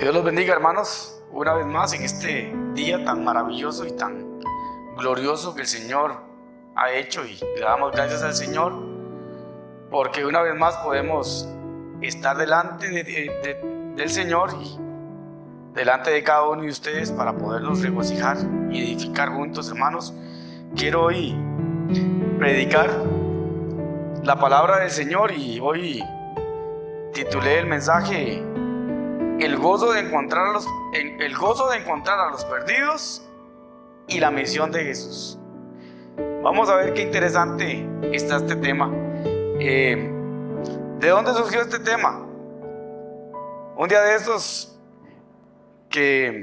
Dios los bendiga, hermanos, una vez más en este día tan maravilloso y tan glorioso que el Señor ha hecho, y le damos gracias al Señor porque una vez más podemos estar delante del Señor y delante de cada uno de ustedes para poderlos regocijar y edificar juntos, hermanos. Quiero hoy predicar la palabra del Señor y hoy titulé el mensaje el gozo de encontrar a los perdidos y la misión de Jesús. Vamos a ver qué interesante está este tema. ¿De dónde surgió este tema? Un día de estos que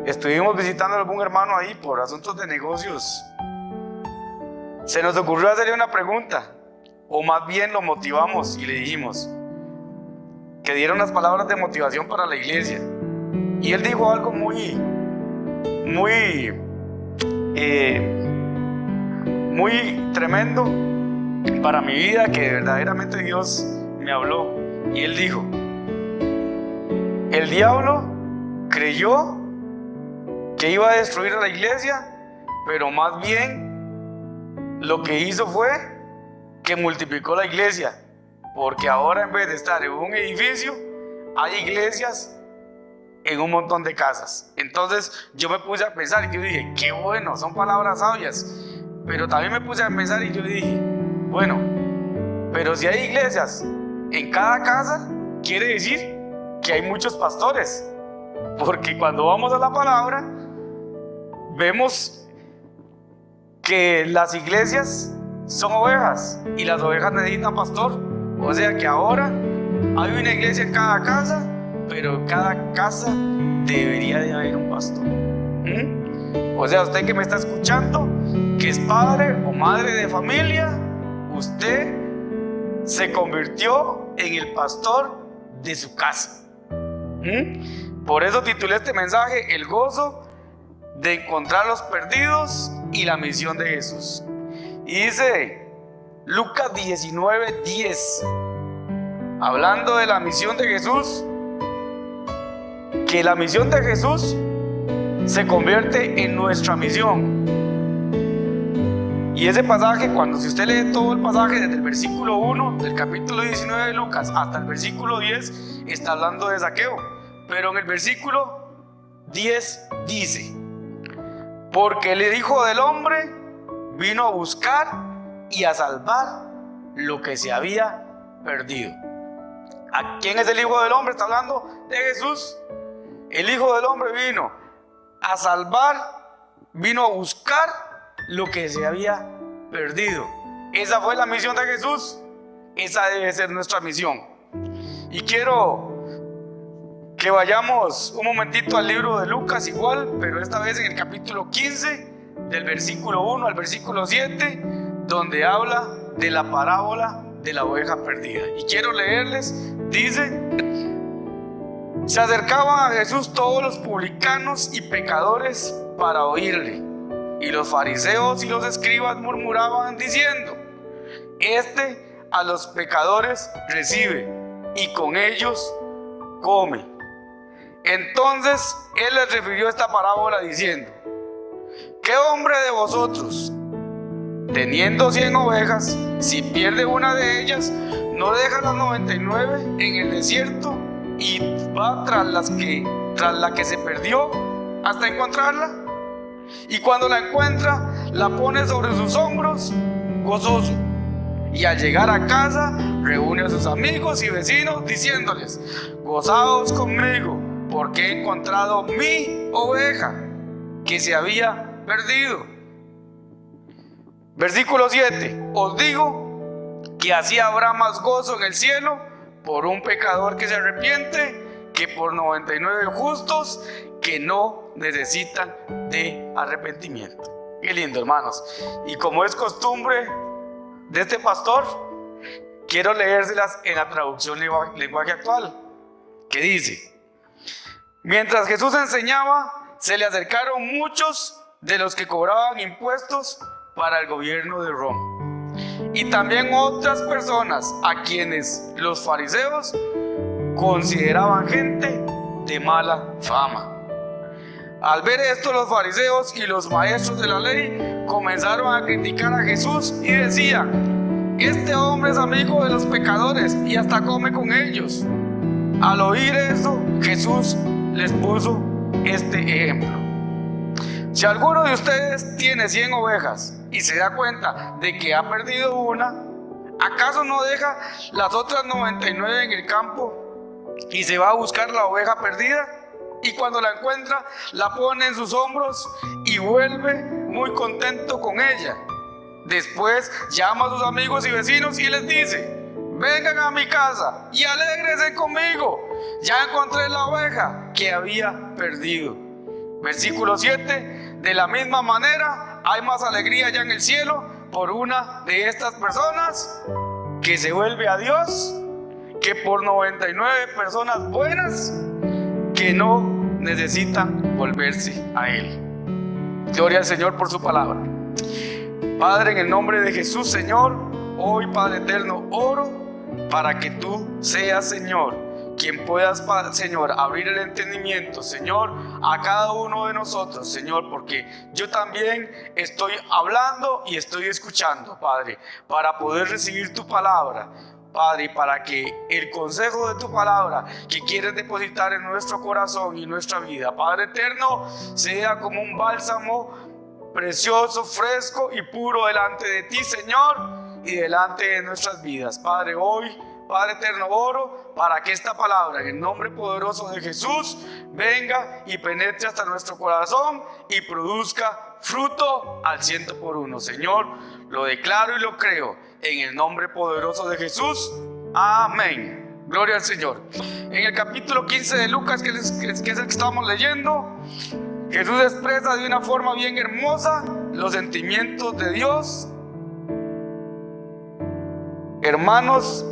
estuvimos visitando a algún hermano ahí por asuntos de negocios, se nos ocurrió hacerle una pregunta, o más bien lo motivamos y le dijimos que diera unas palabras de motivación para la iglesia. Y él dijo algo muy tremendo para mi vida, que verdaderamente Dios me habló. Y él dijo: el diablo creyó que iba a destruir a la iglesia, pero más bien lo que hizo fue que multiplicó la iglesia, porque ahora en vez de estar en un edificio hay iglesias en un montón de casas. Entonces yo me puse a pensar y yo dije, qué bueno, son palabras sabias. Pero también me puse a pensar y yo dije, bueno, pero si hay iglesias en cada casa, quiere decir que hay muchos pastores, porque cuando vamos a la palabra vemos que las iglesias son ovejas y las ovejas necesitan pastor. O sea que ahora hay una iglesia en cada casa, pero en cada casa debería de haber un pastor. O sea, usted que me está escuchando, que es padre o madre de familia, usted se convirtió en el pastor de su casa. Por eso titulé este mensaje: el gozo de encontrar a los perdidos y la misión de Jesús. Y dice Lucas 19:10, hablando de la misión de Jesús, que la misión de Jesús se convierte en nuestra misión. Y ese pasaje, si usted lee todo el pasaje desde el versículo 1 del capítulo 19 de Lucas hasta el versículo 10, está hablando de Zaqueo. Pero en el versículo 10 dice: porque el Hijo del Hombre vino a buscar y a salvar lo que se había perdido. ¿A quién es el Hijo del Hombre? Está hablando de Jesús. El Hijo del Hombre vino a salvar, vino a buscar lo que se había perdido. Esa fue la misión de Jesús. Esa debe ser nuestra misión. Y quiero que vayamos un momentito al libro de Lucas igual, pero esta vez en el capítulo 15, del versículo 1 al versículo 7, donde habla de la parábola de la oveja perdida. Y quiero leerles, dice: se acercaban a Jesús todos los publicanos y pecadores para oírle, y los fariseos y los escribas murmuraban diciendo: este a los pecadores recibe y con ellos come. Entonces él les refirió esta parábola diciendo: ¿qué hombre de vosotros, teniendo 100 ovejas, si pierde una de ellas, no deja las 99 en el desierto y va tras la que se perdió hasta encontrarla? Y cuando la encuentra, la pone sobre sus hombros gozoso, y al llegar a casa reúne a sus amigos y vecinos diciéndoles: gozaos conmigo, porque he encontrado mi oveja que se había perdido. Versículo 7: os digo que así habrá más gozo en el cielo por un pecador que se arrepiente que por 99 justos que no necesitan de arrepentimiento. Qué lindo, hermanos. Y como es costumbre de este pastor, quiero leérselas en la traducción lenguaje actual, que dice: mientras Jesús enseñaba, se le acercaron muchos de los que cobraban impuestos para el gobierno de Roma, y también otras personas a quienes los fariseos consideraban gente de mala fama. Al ver esto, los fariseos y los maestros de la ley comenzaron a criticar a Jesús y decían: este hombre es amigo de los pecadores y hasta come con ellos. Al oír eso, Jesús les puso este ejemplo: si alguno de ustedes tiene 100 ovejas y se da cuenta de que ha perdido una, ¿acaso no deja las otras 99 en el campo y se va a buscar la oveja perdida? Y cuando la encuentra, la pone en sus hombros y vuelve muy contento con ella. Después llama a sus amigos y vecinos y les dice: vengan a mi casa y alégrense conmigo, ya encontré la oveja que había perdido. Versículo 7: de la misma manera hay más alegría ya en el cielo por una de estas personas que se vuelve a Dios que por 99 personas buenas que no necesitan volverse a Él. Gloria al Señor por su palabra. Padre, en el nombre de Jesús, Señor, hoy, Padre eterno, oro para que tú seas, Señor, quien puedas, Señor, abrir el entendimiento, Señor, a cada uno de nosotros, Señor, porque yo también estoy hablando y estoy escuchando, Padre, para poder recibir tu palabra, Padre, y para que el consejo de tu palabra que quieres depositar en nuestro corazón y nuestra vida, Padre eterno, sea como un bálsamo precioso, fresco y puro delante de ti, Señor, y delante de nuestras vidas. Padre, hoy, Padre eterno, oro para que esta palabra, en el nombre poderoso de Jesús, venga y penetre hasta nuestro corazón y produzca fruto al 100%. Señor, lo declaro y lo creo en el nombre poderoso de Jesús. Amén. Gloria al Señor. En el capítulo 15 de Lucas, que es el que estamos leyendo, Jesús expresa de una forma bien hermosa los sentimientos de Dios, hermanos,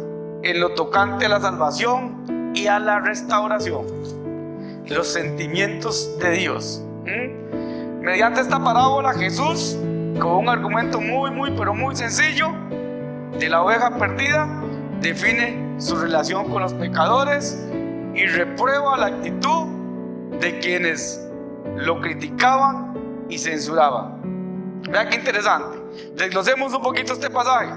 en lo tocante a la salvación y a la restauración. Los sentimientos de Dios. Mediante esta parábola, Jesús, con un argumento pero muy sencillo de la oveja perdida, define su relación con los pecadores y reprueba la actitud de quienes lo criticaban y censuraban. Vean qué interesante. Desglosemos un poquito este pasaje.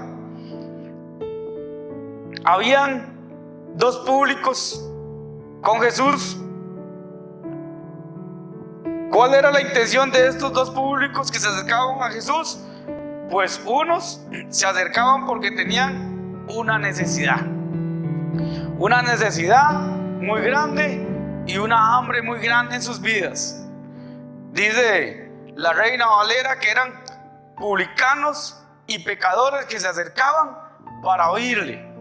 Habían dos públicos con Jesús. ¿Cuál era la intención de estos dos públicos que se acercaban a Jesús? Pues unos se acercaban porque tenían una necesidad muy grande y una hambre muy grande en sus vidas. Dice la Reina Valera que eran publicanos y pecadores que se acercaban para oírle.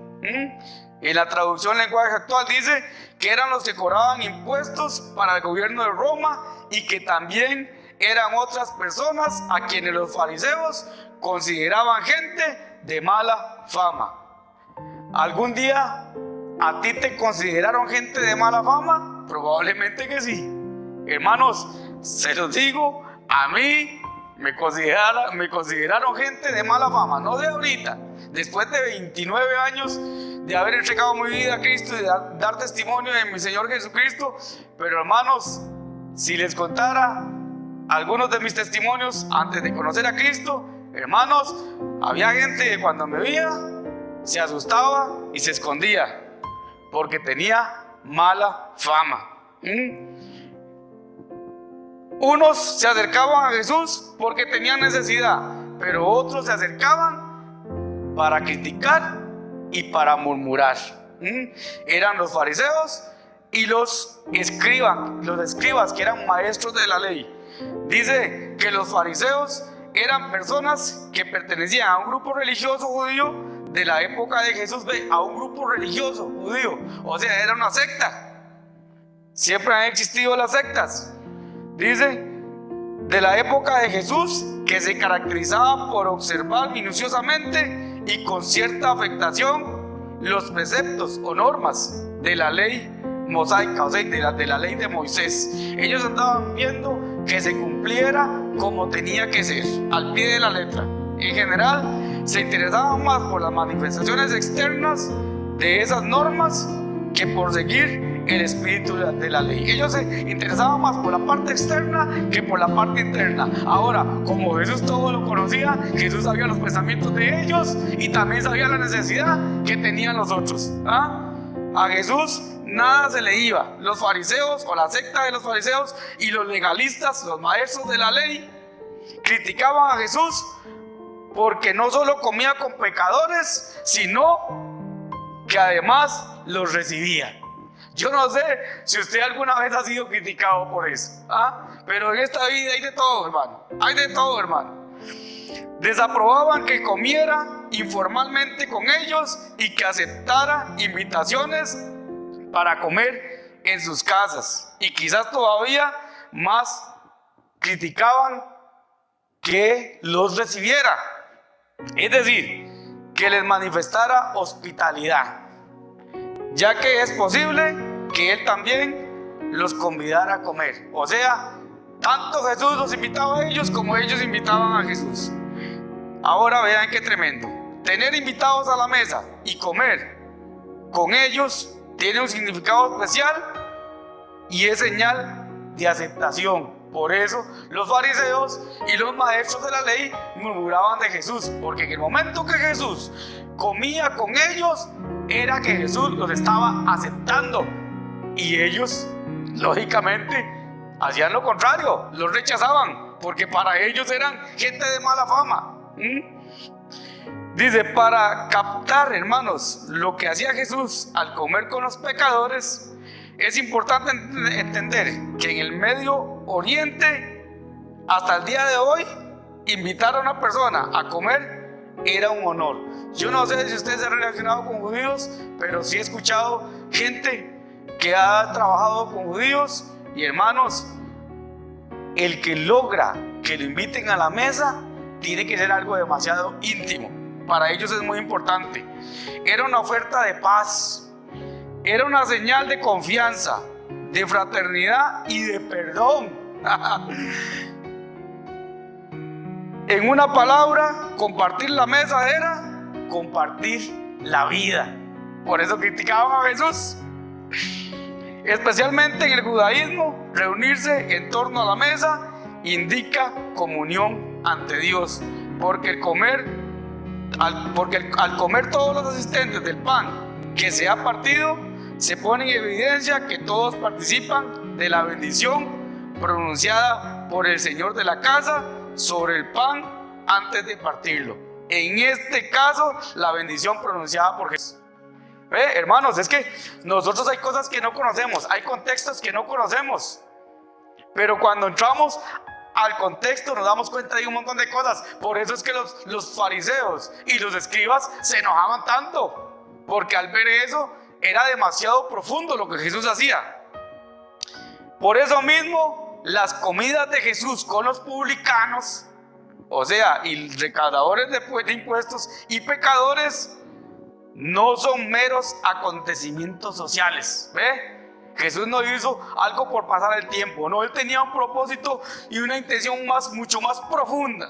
En la traducción lenguaje actual dice que eran los que cobraban impuestos para el gobierno de Roma y que también eran otras personas a quienes los fariseos consideraban gente de mala fama. ¿Algún día a ti te consideraron gente de mala fama? Probablemente que sí. Hermanos, se los digo, a mí me consideraron gente de mala fama, no de ahorita. Después de 29 años de haber entregado mi vida a Cristo y de dar testimonio de mi Señor Jesucristo. Pero hermanos, si les contara algunos de mis testimonios antes de conocer a Cristo, hermanos, había gente que cuando me veía se asustaba y se escondía porque tenía mala fama. Unos se acercaban a Jesús porque tenían necesidad, pero otros se acercaban para criticar y para murmurar. Eran los fariseos y los escribas que eran maestros de la ley. Dice que los fariseos eran personas que pertenecían a un grupo religioso judío de la época de Jesús, a un grupo religioso judío, o sea, era una secta. Siempre han existido las sectas. Dice, de la época de Jesús, que se caracterizaba por observar minuciosamente y con cierta afectación los preceptos o normas de la ley mosaica, o sea, de la ley de Moisés. Ellos andaban viendo que se cumpliera como tenía que ser, al pie de la letra. En general, se interesaban más por las manifestaciones externas de esas normas que por seguir el espíritu de la ley. Ellos se interesaban más por la parte externa que por la parte interna. Ahora, como Jesús todo lo conocía, Jesús sabía los pensamientos de ellos y también sabía la necesidad que tenían los otros. A Jesús nada se le iba. Los fariseos o la secta de los fariseos y los legalistas, los maestros de la ley, criticaban a Jesús porque no solo comía con pecadores, sino que además los recibía. Yo no sé si usted alguna vez ha sido criticado por eso, pero en esta vida hay de todo, hermano. Hay de todo, hermano. Desaprobaban que comiera informalmente con ellos y que aceptara invitaciones para comer en sus casas. Y quizás todavía más criticaban que los recibiera. Es decir, que les manifestara hospitalidad, ya que es posible que Él también los convidara a comer. O sea, tanto Jesús los invitaba a ellos como ellos invitaban a Jesús. Ahora vean qué tremendo. Tener invitados a la mesa y comer con ellos tiene un significado especial y es señal de aceptación. Por eso los fariseos y los maestros de la ley murmuraban de Jesús, porque en el momento que Jesús comía con ellos, era que Jesús los estaba aceptando. Y ellos, lógicamente, hacían lo contrario, los rechazaban, porque para ellos eran gente de mala fama. Dice, para captar, hermanos, lo que hacía Jesús al comer con los pecadores, es importante entender que en el Medio Oriente, hasta el día de hoy, invitar a una persona a comer era un honor. Yo no sé si usted se ha relacionado con judíos, pero sí he escuchado gente que ha trabajado con judíos y hermanos, el que logra que lo inviten a la mesa tiene que ser algo demasiado íntimo. Para ellos es muy importante. Era una oferta de paz. Era una señal de confianza, de fraternidad y de perdón. En una palabra, compartir la mesa era compartir la vida. Por eso criticaban a Jesús. Especialmente en el judaísmo, reunirse en torno a la mesa indica comunión ante Dios. Porque al comer todos los asistentes del pan que se ha partido, se pone en evidencia que todos participan de la bendición pronunciada por el Señor de la casa sobre el pan antes de partirlo. En este caso, la bendición pronunciada por Jesús. Hermanos, es que nosotros hay cosas que no conocemos, hay contextos que no conocemos, pero cuando entramos al contexto nos damos cuenta de un montón de cosas. Por eso es que los fariseos y los escribas se enojaban tanto, porque al ver eso era demasiado profundo lo que Jesús hacía. Por eso mismo las comidas de Jesús con los publicanos, o sea, y recaudadores de impuestos y pecadores, no son meros acontecimientos sociales. Jesús no hizo algo por pasar el tiempo, no, Él tenía un propósito y una intención mucho más profunda.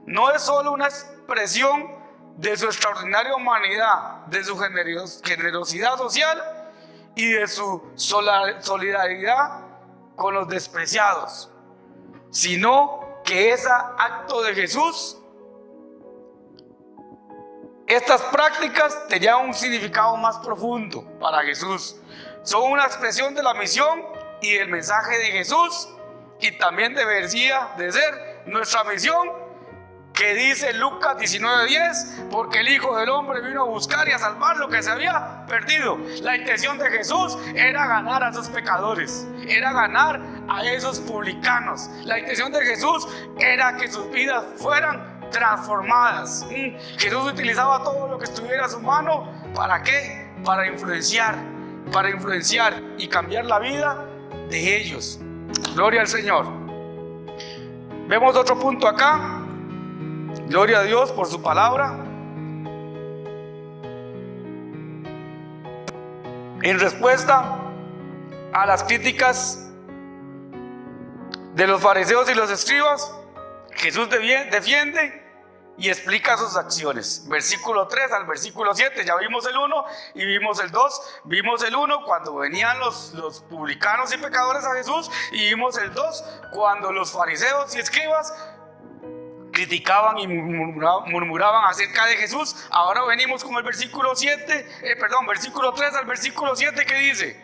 No es solo una expresión de su extraordinaria humanidad, de su generosidad social y de su solidaridad con los despreciados, sino que ese acto de Jesús, estas prácticas tenían un significado más profundo para Jesús. Son una expresión de la misión y del mensaje de Jesús, y también debería de ser nuestra misión, que dice Lucas 19:10, porque el Hijo del Hombre vino a buscar y a salvar lo que se había perdido. La intención de Jesús era ganar a esos pecadores, era ganar a esos publicanos. La intención de Jesús era que sus vidas fueran transformadas. Jesús utilizaba todo lo que estuviera a su mano. ¿Para qué? Para influenciar y cambiar la vida de ellos. Gloria al Señor. Vemos otro punto acá. Gloria a Dios por su palabra. En respuesta a las críticas de los fariseos y los escribas, Jesús defiende y explica sus acciones. Versículo 3 al versículo 7, ya vimos el 1 y vimos el 2. Vimos el 1 cuando venían los publicanos y pecadores a Jesús, y vimos el 2 cuando los fariseos y escribas criticaban y murmuraban acerca de Jesús. Ahora venimos con el versículo 3 al versículo 7, que dice: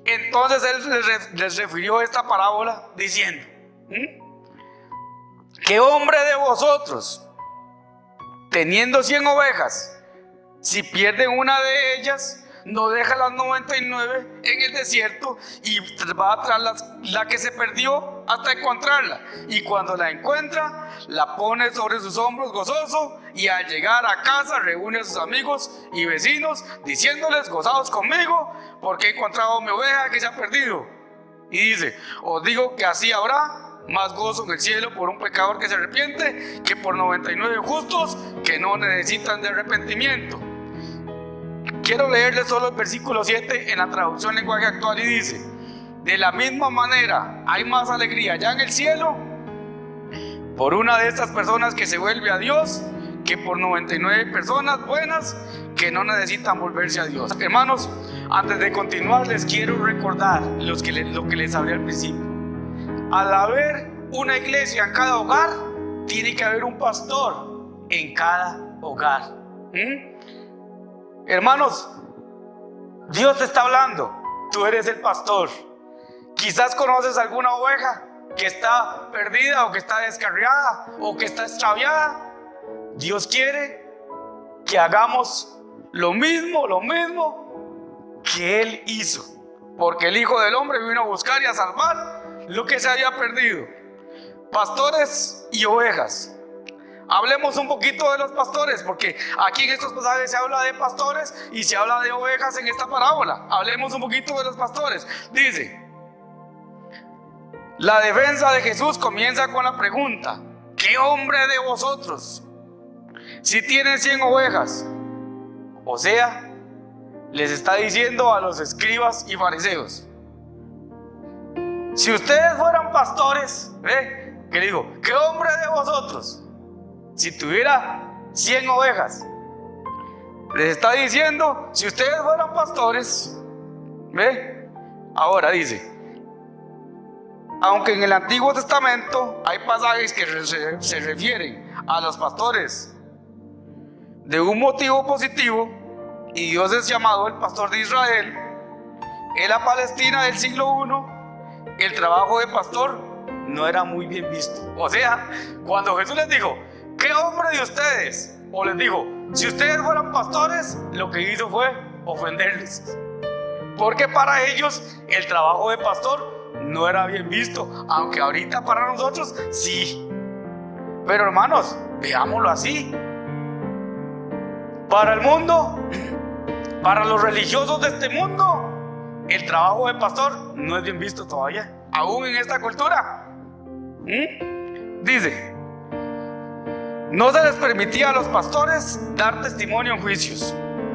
entonces él les refirió esta parábola diciendo: ¿qué hombre de vosotros, teniendo 100 ovejas, si pierden una de ellas, no deja las 99 en el desierto y va tras la que se perdió hasta encontrarla? Y cuando la encuentra, la pone sobre sus hombros gozoso, y al llegar a casa reúne a sus amigos y vecinos, diciéndoles: gozaos conmigo, porque he encontrado mi oveja que se ha perdido. Y dice: os digo que así habrá más gozo en el cielo por un pecador que se arrepiente, que por 99 justos que no necesitan de arrepentimiento. Quiero leerles solo el versículo 7 en la traducción lenguaje actual, y dice: de la misma manera hay más alegría ya en el cielo por una de estas personas que se vuelve a Dios, que por 99 personas buenas que no necesitan volverse a Dios. Hermanos, antes de continuar, les quiero recordar lo que les hablé al principio. Al haber una iglesia en cada hogar, tiene que haber un pastor en cada hogar. Hermanos, Dios te está hablando. Tú eres el pastor. Quizás conoces alguna oveja que está perdida, o que está descarriada, o que está extraviada. Dios quiere que hagamos lo mismo que Él hizo, porque el Hijo del Hombre vino a buscar y a salvar lo que se había perdido. Pastores y ovejas. Hablemos un poquito de los pastores, porque aquí en estos pasajes se habla de pastores y se habla de ovejas en esta parábola. Hablemos un poquito de los pastores. Dice: la defensa de Jesús comienza con la pregunta: ¿qué hombre de vosotros, si tienen 100 ovejas? O sea, les está diciendo a los escribas y fariseos: si ustedes fueran pastores, ¿qué digo? ¿Qué hombre de vosotros, si tuviera 100 ovejas? Les está diciendo: si ustedes fueran pastores. Ahora dice: aunque en el Antiguo Testamento hay pasajes que se refieren a los pastores de un motivo positivo, y Dios es llamado el pastor de Israel, en la Palestina del siglo I, el trabajo de pastor no era muy bien visto. O sea, cuando Jesús les dijo: ¿qué hombre de ustedes? O les dijo: si ustedes fueran pastores, lo que hizo fue ofenderles. Porque para ellos el trabajo de pastor no era bien visto, aunque ahorita para nosotros sí. Pero hermanos, veámoslo así. Para el mundo, para los religiosos de este mundo, el trabajo de pastor no es bien visto todavía, aún en esta cultura. Dice: no se les permitía a los pastores dar testimonio en juicios.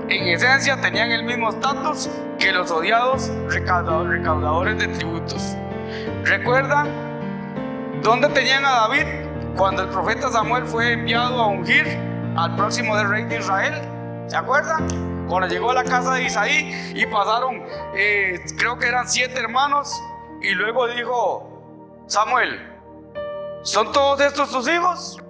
En esencia tenían el mismo estatus que los odiados recaudadores de tributos. ¿Recuerdan dónde tenían a David cuando el profeta Samuel fue enviado a ungir al próximo rey de Israel? ¿Se acuerdan? Cuando llegó a la casa de Isaí y pasaron, creo que eran 7 hermanos, y luego dijo Samuel: ¿son todos estos tus hijos?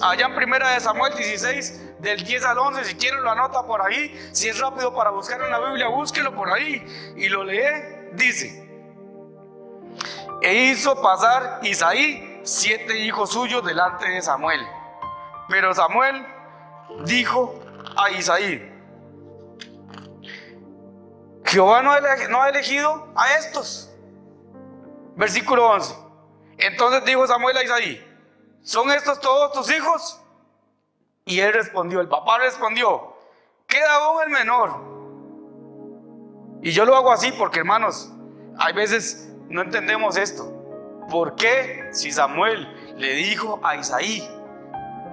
Allá en primera de Samuel 16, del 10 al 11, si quieren lo anota por ahí. Si es rápido para buscar en la Biblia, búsquelo por ahí y lo lee. Dice: e hizo pasar Isaí 7 hijos suyos delante de Samuel. Pero Samuel dijo a Isaí: Jehová no ha elegido a estos. Versículo 11. Entonces dijo Samuel a Isaí: ¿son estos todos tus hijos? Y él respondió, el papá respondió: queda aún el menor. Y yo lo hago así porque, hermanos, hay veces no entendemos esto. ¿Por qué, si Samuel le dijo a Isaí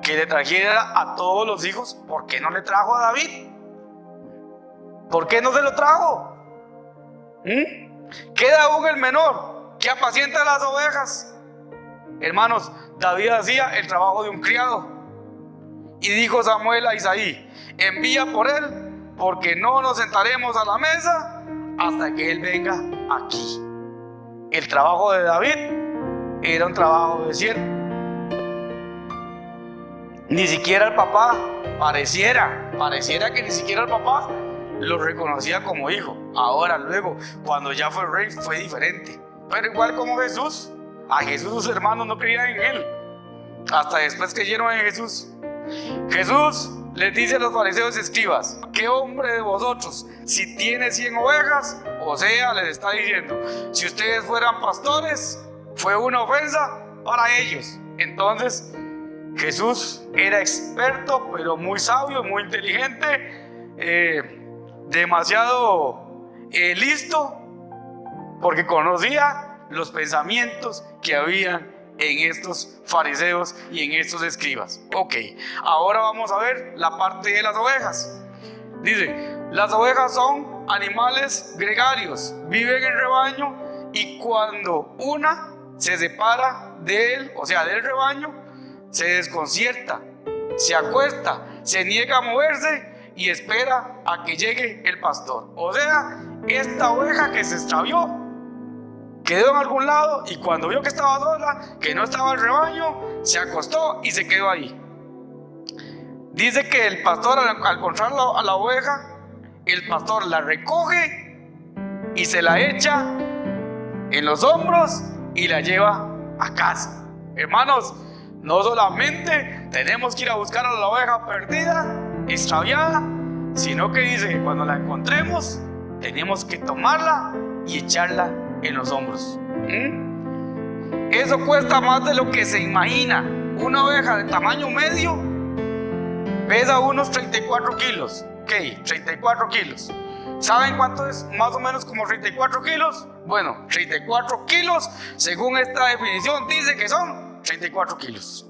que le trajera a todos los hijos, por qué no le trajo a David? ¿Por qué no se lo trajo? Queda aún el menor, que apacienta las ovejas. Hermanos, David hacía el trabajo de un criado. Y dijo Samuel a Isaí: envía por él, porque no nos sentaremos a la mesa hasta que él venga aquí. El trabajo de David era un trabajo de siervo. Ni siquiera el papá, pareciera que ni siquiera el papá lo reconocía como hijo. Ahora, luego, cuando ya fue rey, fue diferente. Pero igual como Jesús, a Jesús sus hermanos no creían en él. Hasta después creyeron en Jesús. Jesús les dice a los fariseos y escribas: ¿qué hombre de vosotros, si tiene 100 ovejas? O sea, les está diciendo, si ustedes fueran pastores, fue una ofensa para ellos. Entonces, Jesús era experto, pero muy sabio, muy inteligente, demasiado listo, porque conocía los pensamientos que habían en estos fariseos y en estos escribas. Ok, ahora vamos a ver la parte de las ovejas. Dice: las ovejas son animales gregarios, viven en rebaño, y cuando una se separa de él, o sea del rebaño, se desconcierta, se acuesta, se niega a moverse y espera a que llegue el pastor. O sea, esta oveja que se extravió quedó en algún lado, y cuando vio que estaba sola, que no estaba el rebaño, se acostó y se quedó ahí. Dice que el pastor, al encontrar a la oveja, el pastor la recoge y se la echa en los hombros y la lleva a casa. Hermanos, no solamente tenemos que ir a buscar a la oveja perdida, extraviada, sino que dice que cuando la encontremos, tenemos que tomarla y echarla en los hombros. Eso cuesta más de lo que se imagina. Una oveja de tamaño medio pesa unos 34 kilos. Ok, 34 kilos. ¿Saben cuánto es? Más o menos como 34 kilos. Bueno, 34 kilos, según esta definición, dice que son 34 kilos.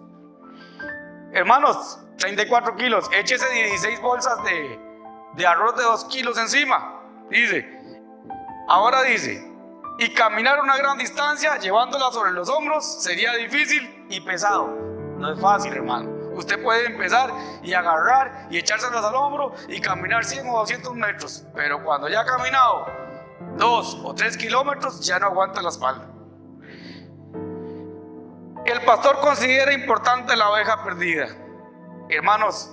Hermanos, 34 kilos. Échese 16 bolsas de arroz de 2 kilos encima. Ahora dice, y caminar una gran distancia llevándola sobre los hombros sería difícil y pesado. No es fácil, hermano. Usted puede empezar y agarrar y echárselas al hombro y caminar 100 o 200 metros. Pero cuando ya ha caminado 2 o 3 kilómetros, ya no aguanta la espalda. El pastor considera importante la oveja perdida. Hermanos,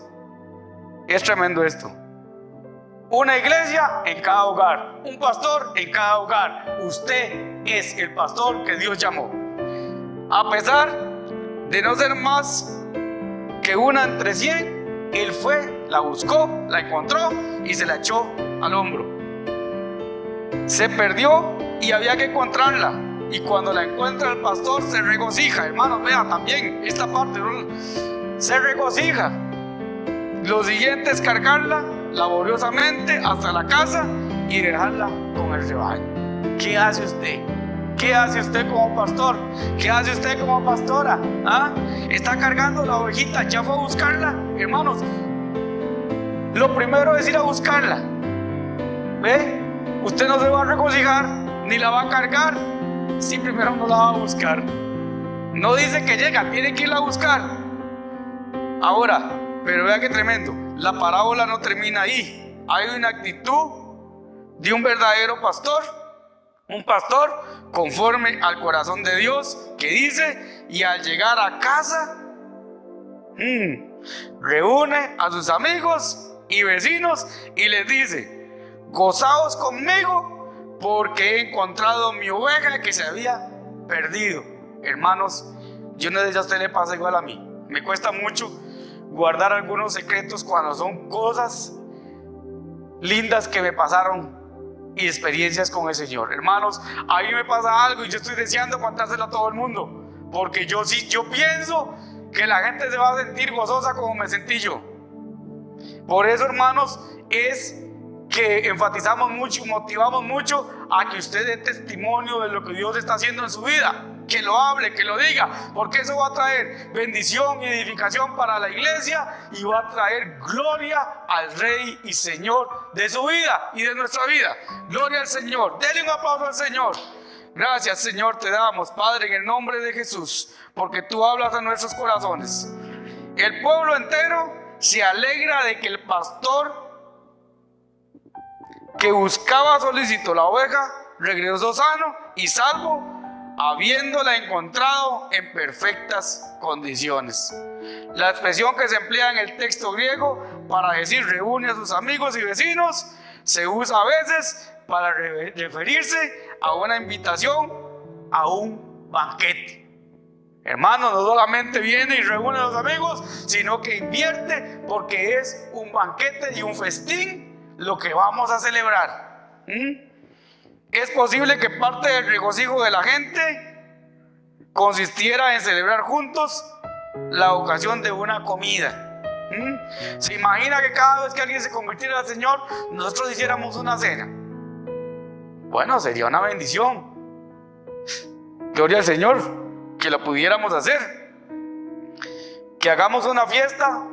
es tremendo esto. Una iglesia en cada hogar, un pastor en cada hogar. Usted es el pastor que Dios llamó. A pesar de no ser más que una entre 100, él fue, la buscó, la encontró y se la echó al hombro. Se perdió y había que encontrarla. Y cuando la encuentra el pastor, se regocija. Hermanos, vea también esta parte, ¿no? Se regocija. Lo siguiente es cargarla laboriosamente hasta la casa y dejarla con el rebaño. ¿Qué hace usted? ¿Qué hace usted como pastor? ¿Qué hace usted como pastora? ¿Está cargando la ovejita? ¿Ya fue a buscarla? Hermanos, lo primero es ir a buscarla. ¿Ve? Usted no se va a regocijar ni la va a cargar si primero no la va a buscar. No dice que llega, tiene que irla a buscar. Ahora, pero vea qué tremendo. La parábola no termina ahí. Hay una actitud de un verdadero pastor. Un pastor conforme al corazón de Dios, que dice: y al llegar a casa, reúne a sus amigos y vecinos y les dice: gozaos conmigo porque he encontrado mi oveja que se había perdido. Hermanos, yo no sé si a usted le pasa igual a mí. Me cuesta mucho guardar algunos secretos cuando son cosas lindas que me pasaron y experiencias con el Señor. Hermanos, a mí me pasa algo y yo estoy deseando contárselo a todo el mundo, porque yo pienso que la gente se va a sentir gozosa como me sentí yo. Por eso, hermanos, es que enfatizamos mucho y motivamos mucho a que usted dé testimonio de lo que Dios está haciendo en su vida. Que lo hable, que lo diga, porque eso va a traer bendición y edificación para la iglesia y va a traer gloria al Rey y Señor de su vida y de nuestra vida. Gloria al Señor. Denle un aplauso al Señor. Gracias, Señor, te damos, Padre, en el nombre de Jesús, porque tú hablas a nuestros corazones. El pueblo entero se alegra de que el pastor que buscaba solícito la oveja regresó sano y salvo, habiéndola encontrado en perfectas condiciones. La expresión que se emplea en el texto griego para decir reúne a sus amigos y vecinos se usa a veces para referirse a una invitación a un banquete. Hermano, no solamente viene y reúne a los amigos, sino que invierte, porque es un banquete y un festín lo que vamos a celebrar. Es posible que parte del regocijo de la gente consistiera en celebrar juntos la ocasión de una comida. ¿Se imagina que cada vez que alguien se convirtiera al Señor, nosotros hiciéramos una cena? Bueno, sería una bendición. Gloria al Señor, que lo pudiéramos hacer. Que hagamos una fiesta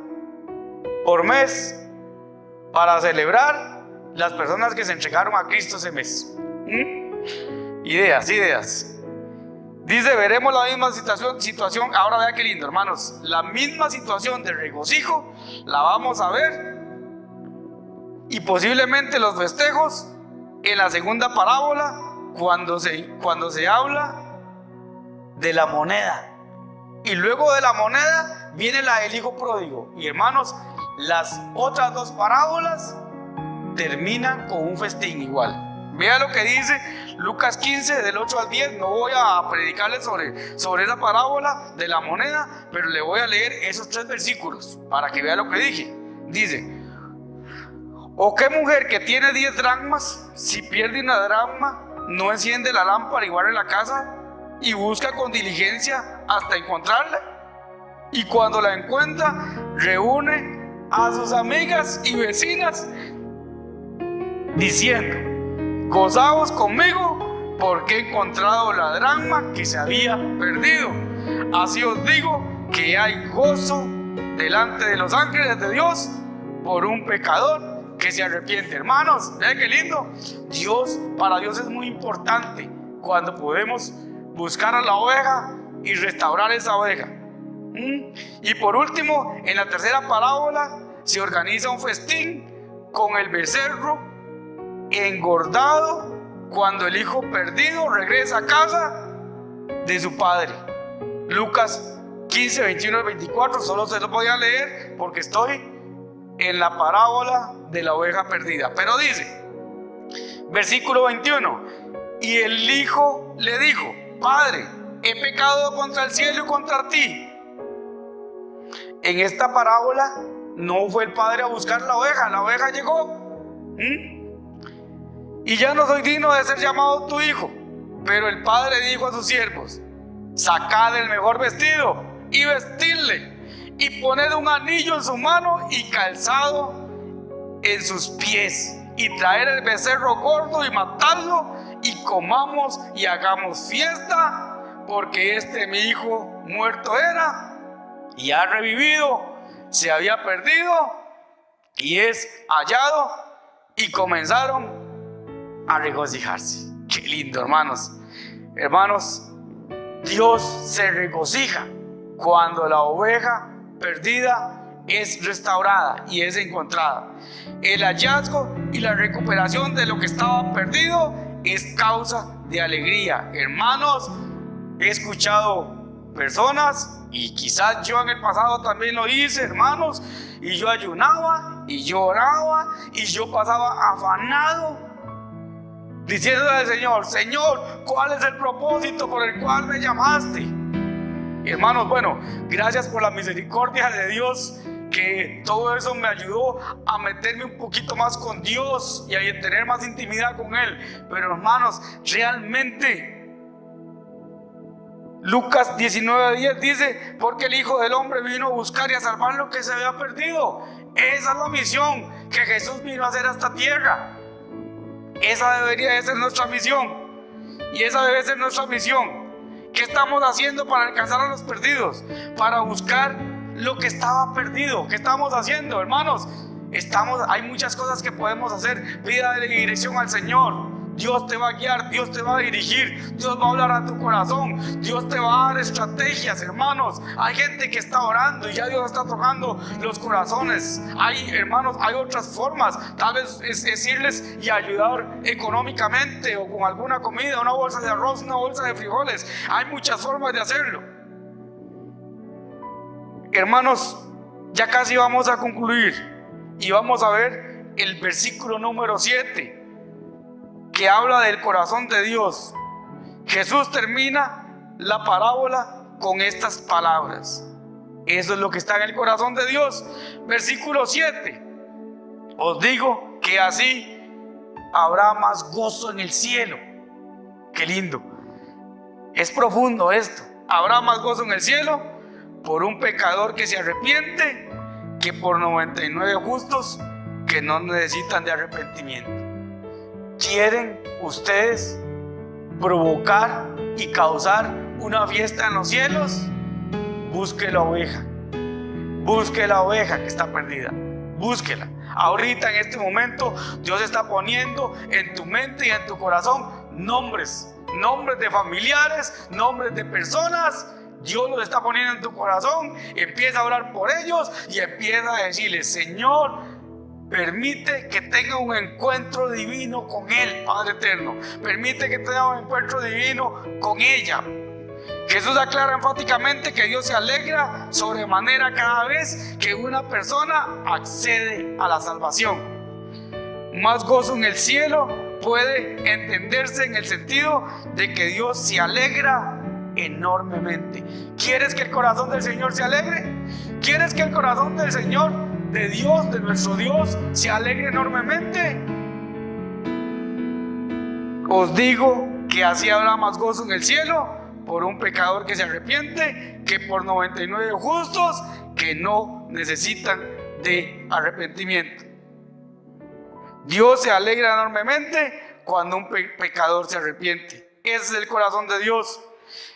por mes para celebrar las personas que se entregaron a Cristo ese mes. Ideas. Dice, veremos la misma situación. Ahora vea qué lindo, hermanos. La misma situación de regocijo la vamos a ver, y posiblemente los festejos en la segunda parábola, cuando se habla de la moneda. Y luego de la moneda viene la del hijo pródigo. Y hermanos, las otras dos parábolas terminan con un festín igual. Vea lo que dice Lucas 15 del 8 al 10. No voy a predicarle sobre esa parábola de la moneda, pero le voy a leer esos 3 versículos para que vea lo que dije. Dice: ¿o qué mujer que tiene 10 dracmas, si pierde una dracma, no enciende la lámpara y barre la casa y busca con diligencia hasta encontrarla? Y cuando la encuentra, reúne a sus amigas y vecinas diciendo: gozaos conmigo, porque he encontrado la dracma que se había perdido. Así os digo que hay gozo delante de los ángeles de Dios por un pecador que se arrepiente. Hermanos, vean qué lindo. Para Dios es muy importante cuando podemos buscar a la oveja y restaurar esa oveja. Y por último, en la tercera parábola se organiza un festín con el becerro engordado cuando el hijo perdido regresa a casa de su padre. Lucas 15, 21 al 24. Solo se los voy a leer porque estoy en la parábola de la oveja perdida. Pero dice, versículo 21: y el hijo le dijo: Padre, he pecado contra el cielo y contra ti. En esta parábola no fue el padre a buscar la oveja llegó. Y ya no soy digno de ser llamado tu hijo. Pero el padre dijo a sus siervos: sacad el mejor vestido y vestidle, y poned un anillo en su mano y calzado en sus pies, y traer el becerro gordo y matadlo, y comamos y hagamos fiesta, porque mi hijo muerto era y ha revivido, se había perdido y es hallado. Y comenzaron a regocijarse. Qué lindo, hermanos. Hermanos, Dios se regocija cuando la oveja perdida es restaurada y es encontrada. El hallazgo y la recuperación de lo que estaba perdido es causa de alegría. Hermanos, he escuchado personas, y quizás yo en el pasado también lo hice, hermanos, y yo ayunaba y yo oraba y yo pasaba afanado diciéndole al Señor: Señor, ¿cuál es el propósito por el cual me llamaste? Hermanos, bueno, gracias por la misericordia de Dios, que todo eso me ayudó a meterme un poquito más con Dios y a tener más intimidad con Él. Pero hermanos, realmente Lucas 19:10 dice: porque el Hijo del Hombre vino a buscar y a salvar lo que se había perdido. Esa es la misión que Jesús vino a hacer a esta tierra. Esa debería de ser nuestra misión. Y esa debe ser nuestra misión. ¿Qué estamos haciendo para alcanzar a los perdidos? Para buscar lo que estaba perdido. ¿Qué estamos haciendo, hermanos? Hay muchas cosas que podemos hacer. Pídale dirección al Señor. Dios te va a guiar, Dios te va a dirigir, Dios va a hablar a tu corazón, Dios te va a dar estrategias, hermanos. Hay gente que está orando y ya Dios está tocando los corazones. Hay, hermanos, hay otras formas. Tal vez es irles y ayudar económicamente o con alguna comida, una bolsa de arroz, una bolsa de frijoles. Hay muchas formas de hacerlo. Hermanos, ya casi vamos a concluir y vamos a ver el versículo número 7 que habla del corazón de Dios. Jesús termina la parábola con estas palabras. Eso es lo que está en el corazón de Dios. Versículo 7. Os digo que así habrá más gozo en el cielo. Qué lindo. Es profundo esto. Habrá más gozo en el cielo por un pecador que se arrepiente que por 99 justos que no necesitan de arrepentimiento. ¿Quieren ustedes provocar y causar una fiesta en los cielos? Busque la oveja. Busque la oveja que está perdida. Búsquela. Ahorita en este momento Dios está poniendo en tu mente y en tu corazón nombres de familiares, nombres de personas. Dios los está poniendo en tu corazón. Empieza a orar por ellos y empieza a decirles: Señor, permite que tenga un encuentro divino con Él, Padre eterno. Permite que tenga un encuentro divino con ella. Jesús aclara enfáticamente que Dios se alegra sobremanera cada vez que una persona accede a la salvación. Más gozo en el cielo puede entenderse en el sentido de que Dios se alegra enormemente. ¿Quieres que el corazón del Señor se alegre? ¿Quieres que el corazón del Señor, de Dios, de nuestro Dios, se alegre enormemente? Os digo que así habrá más gozo en el cielo por un pecador que se arrepiente que por 99 justos que no necesitan de arrepentimiento. Dios se alegra enormemente cuando un pecador se arrepiente. Ese es el corazón de Dios.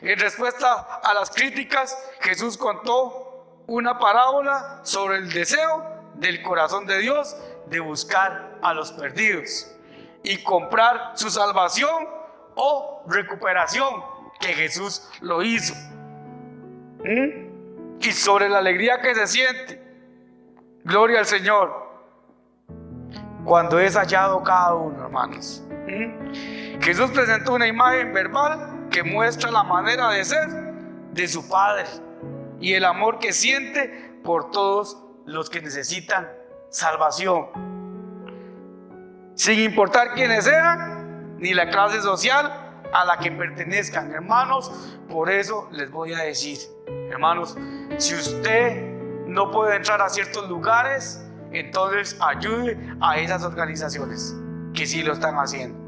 En respuesta a las críticas, Jesús contó una parábola sobre el deseo del corazón de Dios de buscar a los perdidos y comprar su salvación o recuperación, que Jesús lo hizo. Y sobre la alegría que se siente, gloria al Señor, cuando es hallado cada uno, hermanos. Jesús presentó una imagen verbal que muestra la manera de ser de su Padre y el amor que siente por todos los que necesitan salvación, sin importar quiénes sean ni la clase social a la que pertenezcan, hermanos. Por eso les voy a decir, hermanos, si usted no puede entrar a ciertos lugares, entonces ayude a esas organizaciones que sí lo están haciendo.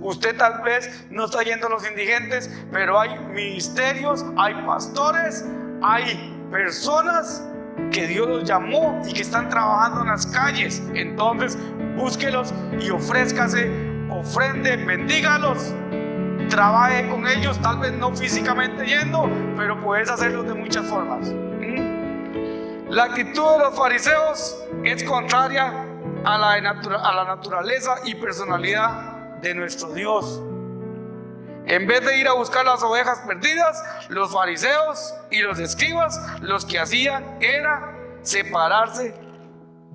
Usted tal vez no está yendo a los indigentes, pero hay ministerios, hay pastores, hay personas que Dios los llamó y que están trabajando en las calles. Entonces búsquelos y ofrézcase, ofrende, bendígalos, trabaje con ellos, tal vez no físicamente yendo, pero puedes hacerlo de muchas formas. La actitud de los fariseos es contraria a la naturaleza y personalidad de nuestro Dios. En vez de ir a buscar las ovejas perdidas, los fariseos y los escribas los que hacían era separarse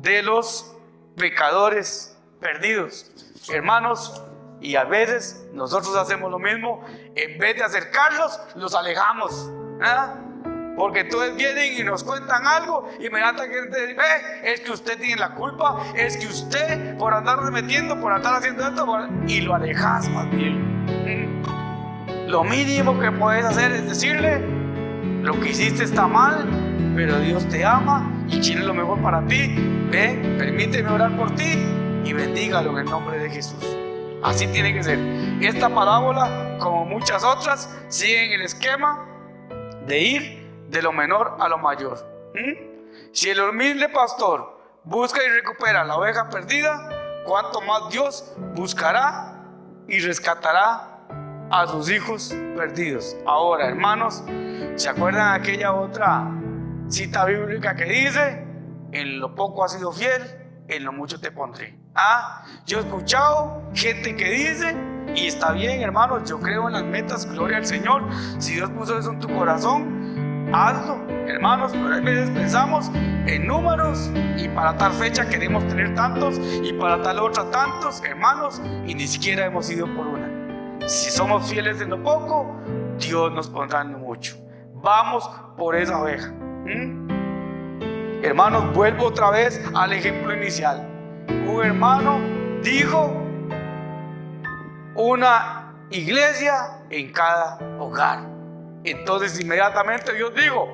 de los pecadores perdidos. Hermanos, y a veces nosotros hacemos lo mismo. En vez de acercarlos, los alejamos. Porque todos vienen y nos cuentan algo y inmediatamente dicen: es que usted tiene la culpa, es que usted por andar metiendo, por andar haciendo esto, y lo alejas más bien. Lo mínimo que puedes hacer es decirle: lo que hiciste está mal, pero Dios te ama y quiere lo mejor para ti. Ven, permíteme orar por ti y bendígalo en el nombre de Jesús. Así tiene que ser. Esta parábola, como muchas otras, sigue el esquema de ir de lo menor a lo mayor. Si el humilde pastor busca y recupera la oveja perdida, cuánto más Dios buscará y rescatará a sus hijos perdidos. Ahora, hermanos, ¿se acuerdan de aquella otra cita bíblica que dice: en lo poco has sido fiel, en lo mucho te pondré? Yo he escuchado gente que dice, y está bien, hermanos, yo creo en las metas, gloria al Señor. Si Dios puso eso en tu corazón, hazlo, hermanos. Pero a veces pensamos en números, y para tal fecha queremos tener tantos, y para tal otra tantos, hermanos, y ni siquiera hemos ido por una. Si somos fieles en lo poco, Dios nos pondrá en lo mucho. Vamos por esa oveja. Hermanos, vuelvo otra vez al ejemplo inicial. Un hermano dijo: una iglesia en cada hogar. Entonces inmediatamente Dios dijo: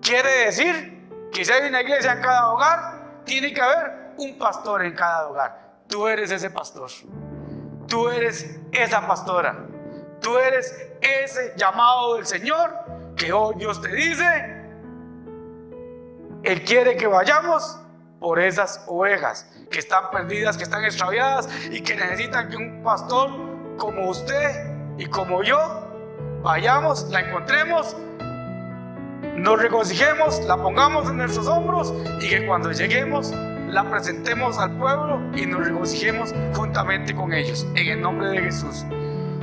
quiere decir que si hay una iglesia en cada hogar, tiene que haber un pastor en cada hogar. Tú eres ese pastor. Tú eres esa pastora. Tú eres ese llamado del Señor que hoy Dios te dice. Él quiere que vayamos por esas ovejas que están perdidas, que están extraviadas y que necesitan que un pastor como usted y como yo vayamos, la encontremos, nos regocijemos, la pongamos en nuestros hombros y que cuando lleguemos la presentemos al pueblo y nos regocijemos juntamente con ellos, en el nombre de Jesús.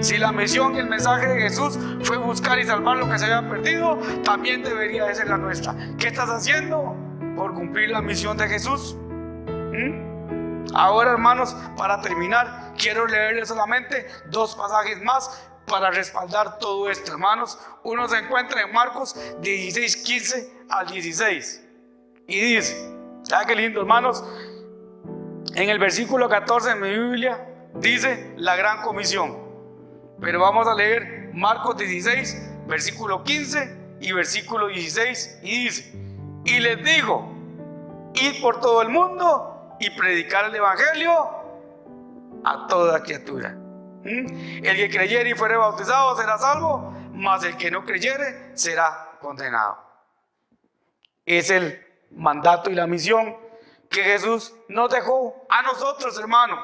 Si la misión y el mensaje de Jesús fue buscar y salvar lo que se había perdido, también debería de ser la nuestra. ¿Qué estás haciendo por cumplir la misión de Jesús? Ahora, hermanos, para terminar, quiero leerles solamente 2 pasajes más para respaldar todo esto, hermanos. Uno se encuentra en Marcos 16, 15 al 16 y dice, ¿saben qué lindo, hermanos? En el versículo 14 de mi Biblia dice la gran comisión. Pero vamos a leer Marcos 16, versículo 15 y versículo 16 y dice: y les dijo: id por todo el mundo y predicar el evangelio a toda criatura. El que creyere y fuere bautizado será salvo, mas el que no creyere será condenado. Es el mandato y la misión que Jesús nos dejó a nosotros, hermano.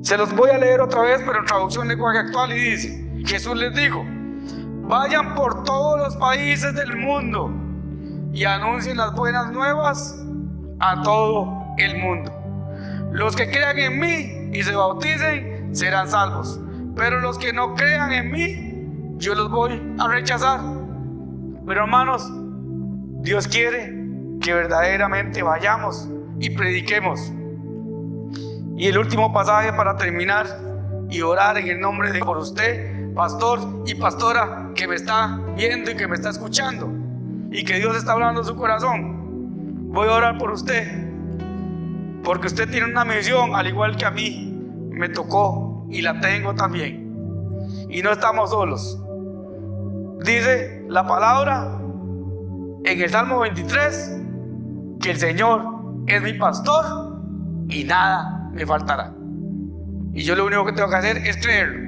Se los voy a leer otra vez, pero en traducción lenguaje actual, y dice: Jesús les dijo: vayan por todos los países del mundo y anuncien las buenas nuevas a todo el mundo. Los que crean en mí y se bauticen serán salvos, pero los que no crean en mí, yo los voy a rechazar. Pero hermanos, Dios quiere que verdaderamente vayamos y prediquemos. Y el último pasaje para terminar y orar en el nombre de por usted, pastor y pastora que me está viendo y que me está escuchando y que Dios está hablando en su corazón. Voy a orar por usted porque usted tiene una misión al igual que a mí me tocó y la tengo también, y no estamos solos. Dice la palabra en el Salmo 23 que el Señor es mi pastor y nada me faltará. Y yo lo único que tengo que hacer es creerlo.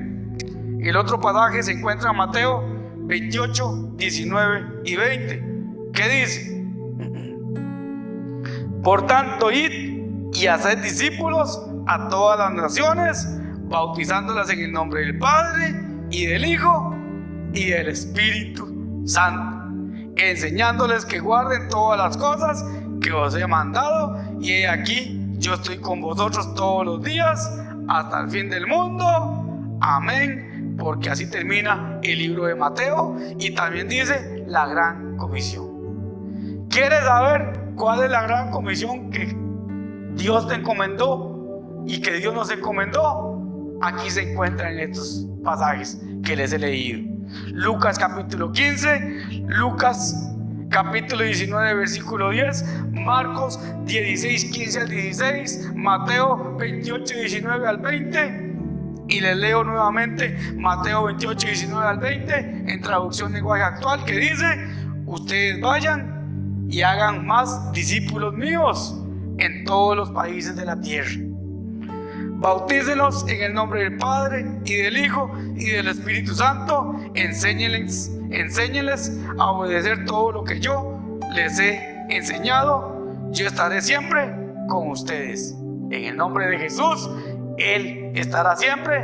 El otro pasaje se encuentra en Mateo 28, 19 y 20, que dice: por tanto, id y haced discípulos a todas las naciones, bautizándolas en el nombre del Padre y del Hijo y del Espíritu Santo, enseñándoles que guarden todas las cosas que os he mandado, y he aquí yo estoy con vosotros todos los días hasta el fin del mundo. Amén. Porque así termina el libro de Mateo y también dice la gran comisión. ¿Quieres saber cuál es la gran comisión que Dios te encomendó y que Dios nos encomendó? Aquí se encuentra en estos pasajes que les he leído. Lucas capítulo 15, Lucas capítulo 19, versículo 10, Marcos 16, 15 al 16, Mateo 28, 19 al 20, y les leo nuevamente Mateo 28, 19 al 20 en traducción lenguaje actual, que dice: ustedes vayan y hagan más discípulos míos en todos los países de la tierra. Bautícenlos en el nombre del Padre y del Hijo y del Espíritu Santo. Enséñenles a obedecer todo lo que yo les he enseñado. Yo estaré siempre con ustedes. En el nombre de Jesús, Él estará siempre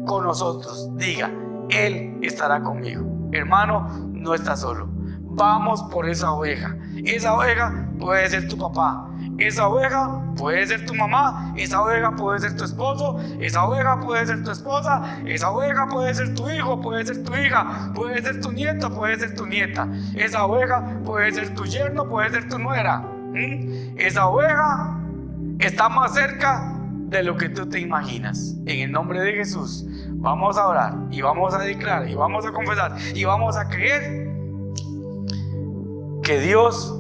con nosotros. Diga: Él estará conmigo. Hermano, no estás solo. Vamos por esa oveja. Esa oveja puede ser tu papá. esa oveja puede ser tu mamá, esa oveja puede ser tu esposo, esa oveja puede ser tu esposa, esa oveja puede ser tu hijo, puede ser tu hija, puede ser tu nieto, puede ser tu nieta, esa oveja puede ser tu yerno, puede ser tu nuera. Esa oveja está más cerca de lo que tú te imaginas. En el nombre de Jesús vamos a orar y vamos a declarar y vamos a confesar y vamos a creer que Dios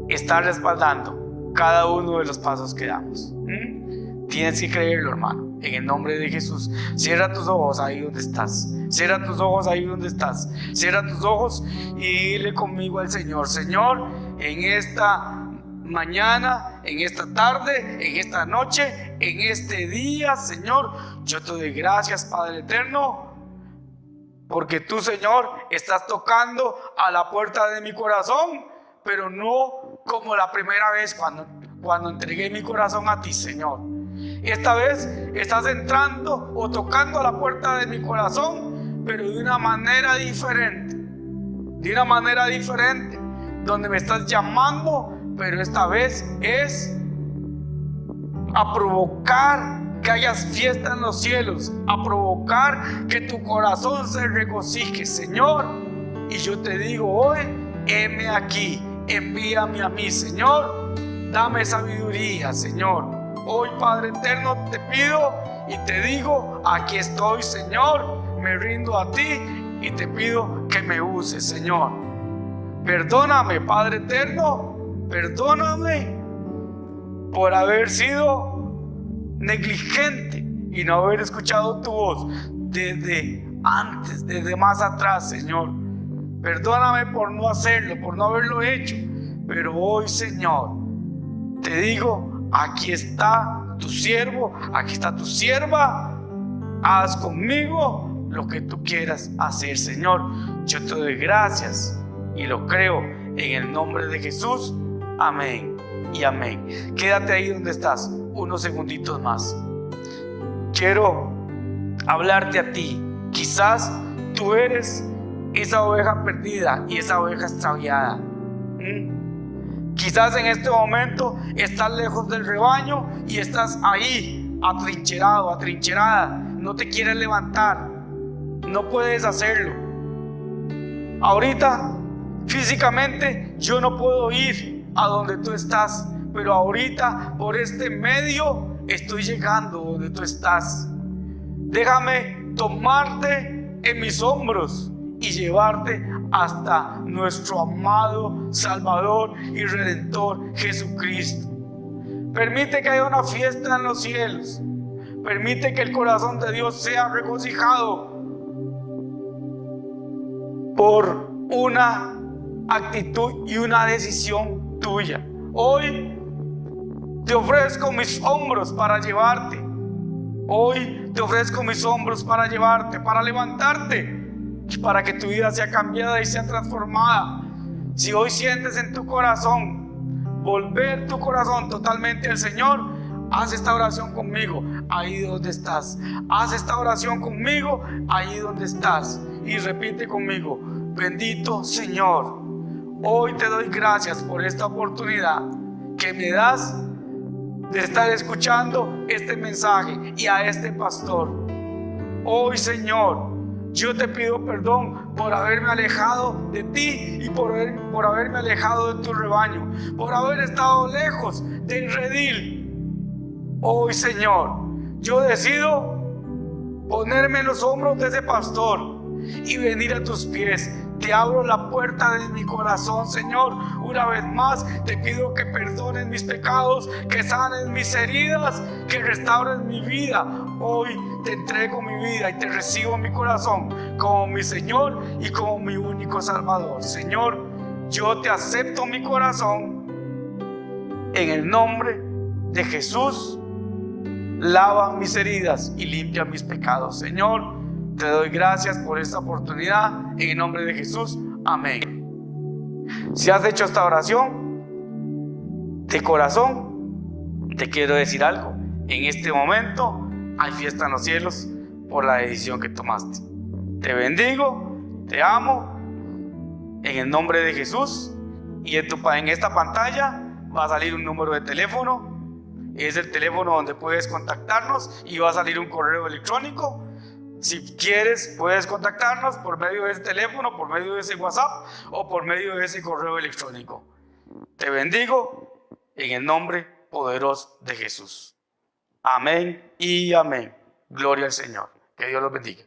está respaldando cada uno de los pasos que damos. Tienes que creerlo, hermano, en el nombre de Jesús. Cierra tus ojos ahí donde estás. Cierra tus ojos ahí donde estás. Cierra tus ojos y dile conmigo al Señor: Señor, en esta mañana, en esta tarde, en esta noche, en este día, Señor, yo te doy gracias, Padre eterno, porque tú, Señor, estás tocando a la puerta de mi corazón, pero no como la primera vez cuando entregué mi corazón a ti, Señor. Esta vez estás entrando o tocando a la puerta de mi corazón, pero de una manera diferente. De una manera diferente, donde me estás llamando, pero esta vez es a provocar que hayas fiesta en los cielos, a provocar que tu corazón se regocije, Señor. Y yo te digo hoy: heme aquí, envíame a mí, Señor. Dame sabiduría, Señor. Hoy, Padre eterno, te pido y te digo: aquí estoy, Señor. Me rindo a ti y te pido que me uses, Señor. Perdóname, Padre eterno. Perdóname por haber sido negligente y no haber escuchado tu voz desde antes, desde más atrás, Señor. Perdóname por no hacerlo, por no haberlo hecho. Pero hoy, Señor, te digo: aquí está tu siervo, aquí está tu sierva. Haz conmigo lo que tú quieras hacer, Señor. Yo te doy gracias y lo creo en el nombre de Jesús. Amén y amén. Quédate ahí donde estás unos segunditos más. Quiero hablarte a ti. Quizás tú eres esa oveja perdida y esa oveja extraviada. Quizás en este momento estás lejos del rebaño y estás ahí atrincherado, atrincherada. No te quieres levantar, no puedes hacerlo. Ahorita físicamente yo no puedo ir a donde tú estás, pero ahorita por este medio estoy llegando donde tú estás. Déjame tomarte en mis hombros y llevarte hasta nuestro amado Salvador y Redentor Jesucristo. Permite que haya una fiesta en los cielos. Permite que el corazón de Dios sea regocijado por una actitud y una decisión tuya. Hoy te ofrezco mis hombros para llevarte. Hoy te ofrezco mis hombros para llevarte, para levantarte, para que tu vida sea cambiada y sea transformada. Si hoy sientes en tu corazón volver tu corazón totalmente al Señor, haz esta oración conmigo ahí donde estás. Haz esta oración conmigo ahí donde estás y repite conmigo: bendito Señor, hoy te doy gracias por esta oportunidad que me das de estar escuchando este mensaje y a este pastor. Hoy, Señor, yo te pido perdón por haberme alejado de ti y por haberme alejado de tu rebaño, por haber estado lejos del redil. Hoy, Señor, yo decido ponerme en los hombros de ese pastor y venir a tus pies. Te abro la puerta de mi corazón, Señor. Una vez más te pido que perdones mis pecados, que sanes mis heridas, que restaures mi vida. Hoy te entrego mi vida y te recibo en mi corazón como mi Señor y como mi único Salvador. Señor, yo te acepto en mi corazón. En el nombre de Jesús, lava mis heridas y limpia mis pecados. Señor, te doy gracias por esta oportunidad. En el nombre de Jesús, amén. Si has hecho esta oración de corazón, te quiero decir algo. En este momento hay fiesta en los cielos por la decisión que tomaste. Te bendigo, te amo, en el nombre de Jesús. Y en esta pantalla va a salir un número de teléfono. Es el teléfono donde puedes contactarnos y va a salir un correo electrónico. Si quieres, puedes contactarnos por medio de ese teléfono, por medio de ese WhatsApp o por medio de ese correo electrónico. Te bendigo en el nombre poderoso de Jesús. Amén y amén. Gloria al Señor. Que Dios los bendiga.